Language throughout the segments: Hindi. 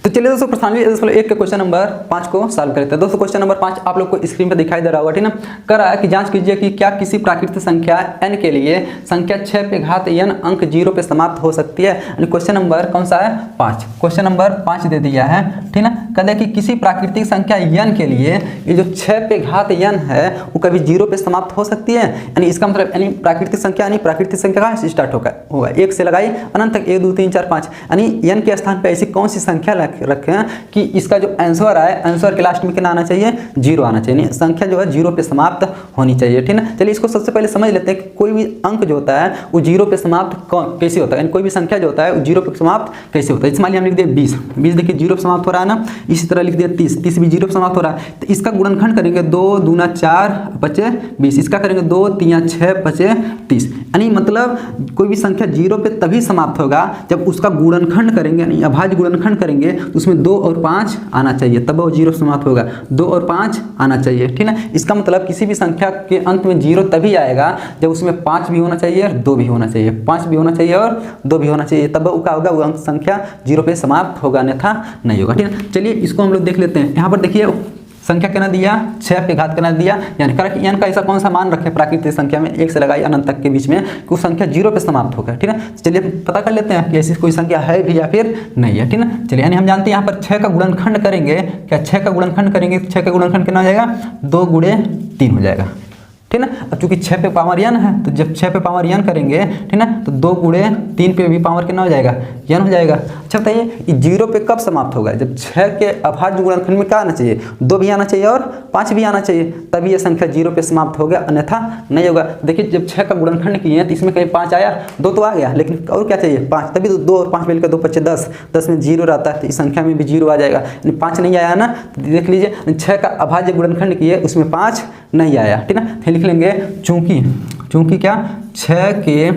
तो चलिए दोस्तों प्रश्नावली एक के क्वेश्चन नंबर 5 को सॉल्व करते हैं। दोस्तों क्वेश्चन नंबर 5 आप लोग को स्क्रीन पर दिखाई दे रहा होगा, ठीक ना। कर रहा है कि जांच कीजिए कि क्या किसी प्राकृतिक संख्या n के लिए संख्या 6 पे घात n अंक 0 पे समाप्त हो सकती है। यानी क्वेश्चन नंबर कौन सा है? 5। क्वेश्चन नंबर 5 दे दिया है, ठीक ना। कहते हैं कि किसी प्राकृतिक संख्या n के लिए ये जो 6 पे घात n है वो कभी 0 पे समाप्त हो सकती है। यानी इसका मतलब यानी प्राकृतिक संख्या कहाँ से स्टार्ट होगा 1 से लगाई अनंत तक 1 2 3 4 5। यानी n के स्थान पे ऐसी कौन सी संख्या रखें कि इसका जो आंसर आए, आंसर के लास्ट में कितना आना चाहिए? 0 आना चाहिए। संख्या जो है 0 पे समाप्त होनी चाहिए, ठीक ना। चलिए इसको सबसे पहले समझ लेते हैं कि कोई भी अंक जो होता है वो 0 पे समाप्त कैसे होता है, यानी कोई भी संख्या जो होता है वो 0 पे समाप्त कैसे होता है। इस मान लिया हम लिख दिए 20 देखिए 0 पे समाप्त हो रहा है ना। इसी तरह लिख दिया 30 भी 0 पे समाप्त हो रहा है। तो इसका गुणनखंड करेंगे 2 दूना 4 बचे 20, इसका करेंगे 2 3 6 बचे 30। यानी मतलब कोई भी संख्या 0 पे तभी समाप्त होगा जब उसका गुणनखंड करेंगे, यानी अभाज्य गुणनखंड करेंगे तो उसमें 2 और 5 आना चाहिए, तब वो 0 समाप्त होगा। 2 और 5 आना चाहिए, ठीक है। इसका मतलब किसी भी संख्या के अंत में 0 तभी आएगा जब उसमें 5 भी होना चाहिए और 2 भी होना चाहिए, 5 भी होना चाहिए और 2 भी होना चाहिए, तब वो क्या होगा? वो अंक संख्या 0 पे समाप्त होगा, अन्यथा नहीं होगा, ठीक है। चलिए इसको हम लोग देख लेते हैं। यहाँ पर देखिए संख्या कितना दिया? 6 पे घात कितना दिया? यानी करेक्ट n का ऐसा कौन सा मान रखे प्राकृतिक संख्या में 1 से लगाई अनंत तक के बीच में कि वो संख्या 0 पे समाप्त होगा, ठीक है। चलिए पता कर लेते हैं कि ऐसी कोई संख्या है भी या फिर नहीं है, ठीक है। चलिए यानी हम जानते हैं यहाँ पर 6 का गुणनखंड करेंगे, क्या 6 का गुणनखंड करेंगे? 6 का गुणनखंड कितना हो जाएगा? 2 गुणे 3 हो जाएगा, ठीक है। अब चूंकि 6 पे पावर n है तो जब 6 पे पावर n करेंगे, ठीक है, तो 2 गुणे 3 पे भी पावर कितना हो जाएगा? n हो जाएगा। अच्छा बताइए ये 0 पे कब समाप्त होगा? जब 6 के अभाज्य गुणनखंड में क्या आना चाहिए? 2 भी आना चाहिए और 5 भी आना चाहिए, तभी ये संख्या 0 पे समाप्त होगा, अन्यथा नहीं होगा। देखिए जब 6 का गुणनखंड किए तो इसमें कहीं 5 आया, 2 तो आ गया, लेकिन और क्या चाहिए? 5, तभी तो 2 और 5 मिलकर 2 5 10, 10 में 0 रहता है तो इस संख्या में भी 0 आ जाएगा। यानी 5 नहीं आया ना, तो देख लीजिए 6 का अभाज्य गुणनखंड किए उसमें 5 नहीं आया, ठीक है। फिर लिख लेंगे चूंकि क्या 6 के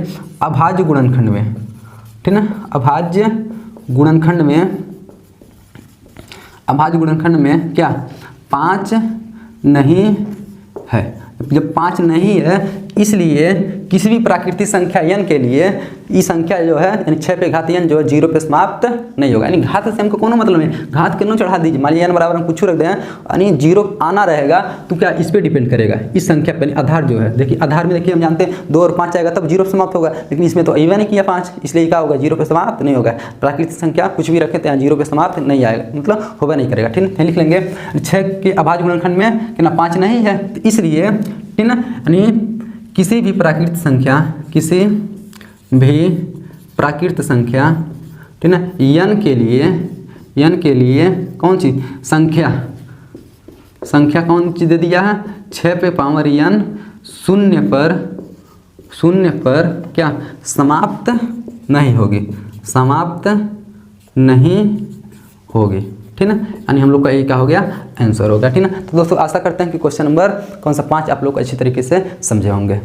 अभाज्य गुणनखंड में, ठीक है, अभाज्य गुणनखंड में क्या 5 नहीं है। जब 5 नहीं है इसलिए किसी भी प्राकृतिक संख्या n के लिए ये संख्या जो है यानी 6 पे घात n जो है 0 पे समाप्त नहीं होगा। यानी घात से हमको कोनो मतलब नहीं, घात कितनों चढ़ा दीजिए, मान लीजिए n बराबर हम कुछ रख दें यानी 0 आना रहेगा तो क्या इस पे डिपेंड करेगा, इस संख्या पे। आधार जो है देखिए, आधार में देखिए हम जानते हैं 2 और 5 आएगा तब 0 पे समाप्त होगा, लेकिन इसमें तो इवन नहीं किया 5, इसलिए क्या होगा? 0 पे समाप्त नहीं होगा। प्राकृतिक संख्या कुछ भी रखें तो यहाँ 0 पे समाप्त नहीं आएगा, मतलब होगा नहीं करेगा, ठीक है। लिख लेंगे 6 के अभाज्य गुणनखंड में कितना 5 नहीं है, तो इसलिए, ठीक है, यानी किसी भी प्राकृतिक संख्या, ठीक है, n के लिए कौन सी संख्या कौन सी दे दिया है? 6 पे पावर n शून्य पर क्या समाप्त नहीं होगी, ठीक है। यानी हम लोग का ये क्या हो गया? आंसर हो गया, ठीक है। तो दोस्तों आशा करते हैं कि क्वेश्चन नंबर कौन सा 5 आप लोग अच्छी तरीके से समझे होंगे।